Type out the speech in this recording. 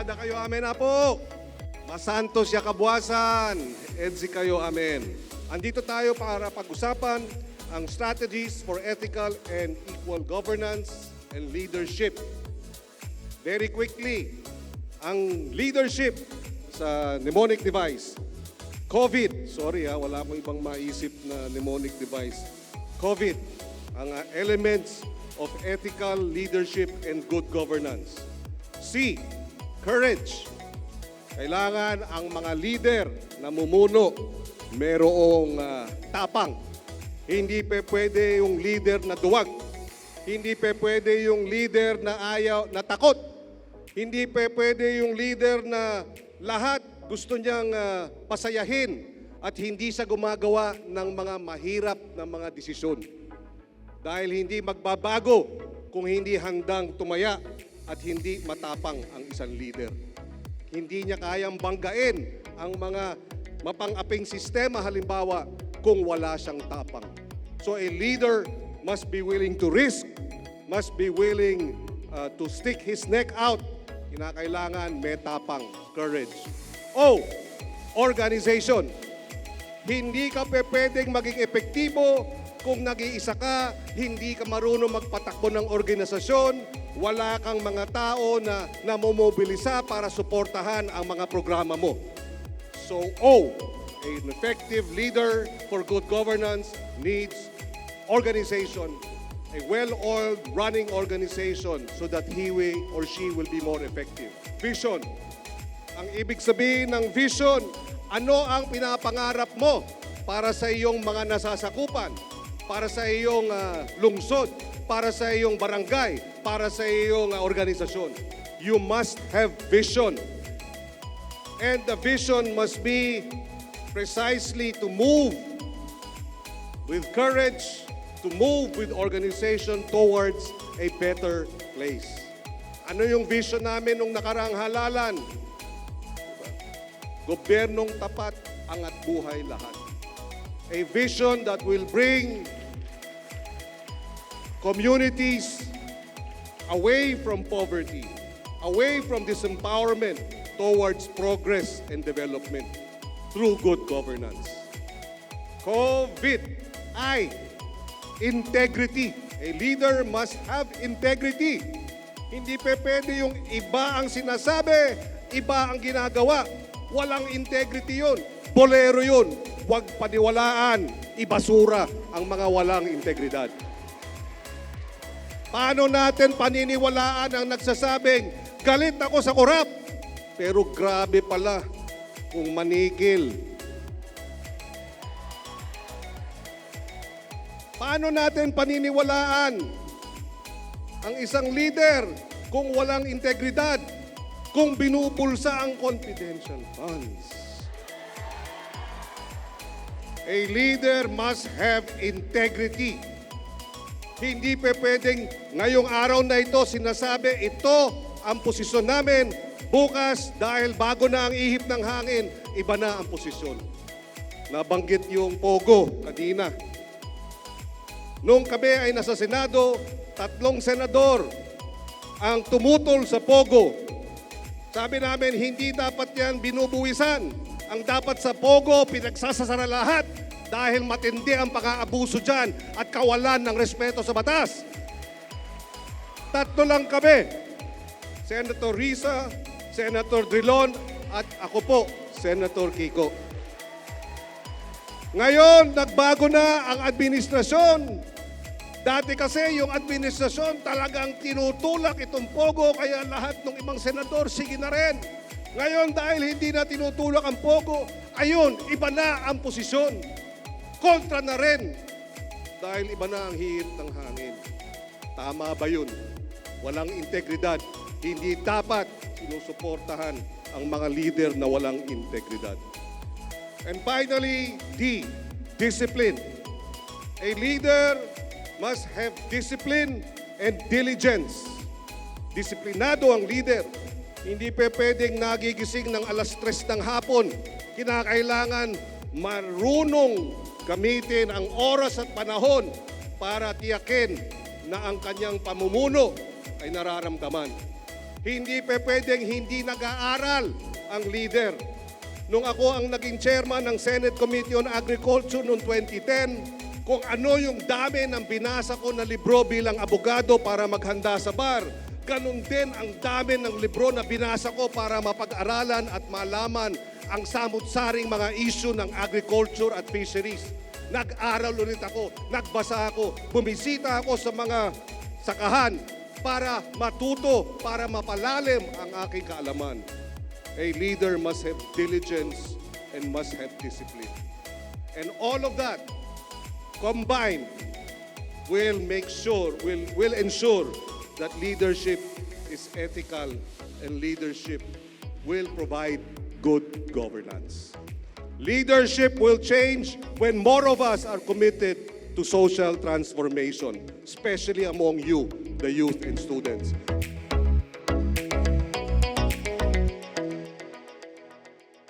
kada kayo amen apo. Masantos ya kabuasan, edsi kayo amen. Andito tayo para pag-usapan ang strategies for ethical and equal governance and leadership. Very quickly, ang leadership sa mnemonic device. COVID, sorry wala akong ibang maisip na mnemonic device. COVID, ang elements of ethical leadership and good governance. C, courage. Kailangan ang mga leader na mumuno merong tapang. Hindi pwede yung leader na duwag. Hindi pwede yung leader na ayaw, na takot. Hindi pwede yung leader na lahat gusto niyang pasayahin at hindi siya gumagawa ng mga mahirap na mga desisyon. Dahil hindi magbabago kung hindi handang tumaya at hindi matapang ang isang leader. Hindi niya kayang banggain ang mga mapang-aping sistema halimbawa kung wala siyang tapang. So a leader must be willing to risk, must be willing to stick his neck out. Kinakailangan may tapang, courage. O, organization. Hindi ka pwedeng maging epektibo kung nag-iisa ka, hindi ka marunong magpatakbo ng organisasyon, wala kang mga tao na namomobilisa para suportahan ang mga programa mo. So, an effective leader for good governance needs organization, a well-oiled running organization so that he or she will be more effective. Vision. Ang ibig sabihin ng vision, ano ang pinapangarap mo para sa iyong mga nasasakupan, para sa iyong lungsod, para sa iyong barangay, para sa iyong organisasyon. You must have vision. And the vision must be precisely to move with courage, to move with organization towards a better place. Ano yung vision namin nung nakaraang halalan? Gobyernong tapat, angat buhay lahat. A vision that will bring communities away from poverty, away from disempowerment, towards progress and development through good governance. COVID, integrity. A leader must have integrity. Hindi pwede yung iba ang sinasabi, iba ang ginagawa. Walang integrity yun. Bolero yun. Huwag paniwalaan, ibasura ang mga walang integridad. Paano natin paniniwalaan ang nagsasabing, galit ako sa korap, pero grabe pala kung manigil. Paano natin paniniwalaan ang isang leader kung walang integridad, kung binubulsa ang confidential funds? A leader must have integrity. Hindi pwedeng ngayong araw na ito sinasabi, ito ang posisyon namin. Bukas, dahil bago na ang ihip ng hangin, iba na ang posisyon. Nabanggit yung Pogo kanina. Nung kami ay nasa Senado, 3 senador ang tumutol sa Pogo. Sabi namin, hindi dapat yan binubuwisan. Ang dapat sa Pogo, pinagsasasara lahat dahil matindi ang pang-aabuso dyan at kawalan ng respeto sa batas. 3 lang kami. Senator Risa, Senator Drilon, at ako po, Senator Kiko. Ngayon, nagbago na ang administrasyon. Dati kasi yung administrasyon talagang tinutulak itong Pogo, kaya lahat ng ibang senador, sige na rin. Ngayon, dahil hindi na tinutulak ang Pogo, ayun, iba na ang posisyon. Kontra na rin. Dahil iba na ang hihip ng hangin. Tama ba yun? Walang integridad. Hindi dapat sinusuportahan ang mga leader na walang integridad. And finally, D, discipline. A leader must have discipline and diligence. Disiplinado ang leader. Hindi pwedeng nagigising ng 3:00 ng hapon. Kinakailangan marunong gamitin ang oras at panahon para tiyakin na ang kanyang pamumuno ay nararamdaman. Hindi pwedeng hindi nag-aaral ang leader. Nung ako ang naging chairman ng Senate Committee on Agriculture noong 2010, kung ano yung dami ng binasa ko na libro bilang abogado para maghanda sa bar, ganun din ang dami ng libro na binasa ko para mapag-aralan at malaman ang samut-saring mga issue ng agriculture at fisheries. Nag-aral ulit ako, nagbasa ako, bumisita ako sa mga sakahan para matuto, para mapalalim ang aking kaalaman. A leader must have diligence and must have discipline. And all of that combined will ensure that leadership is ethical and leadership will provide good governance. Leadership will change when more of us are committed to social transformation, especially among you, the youth and students.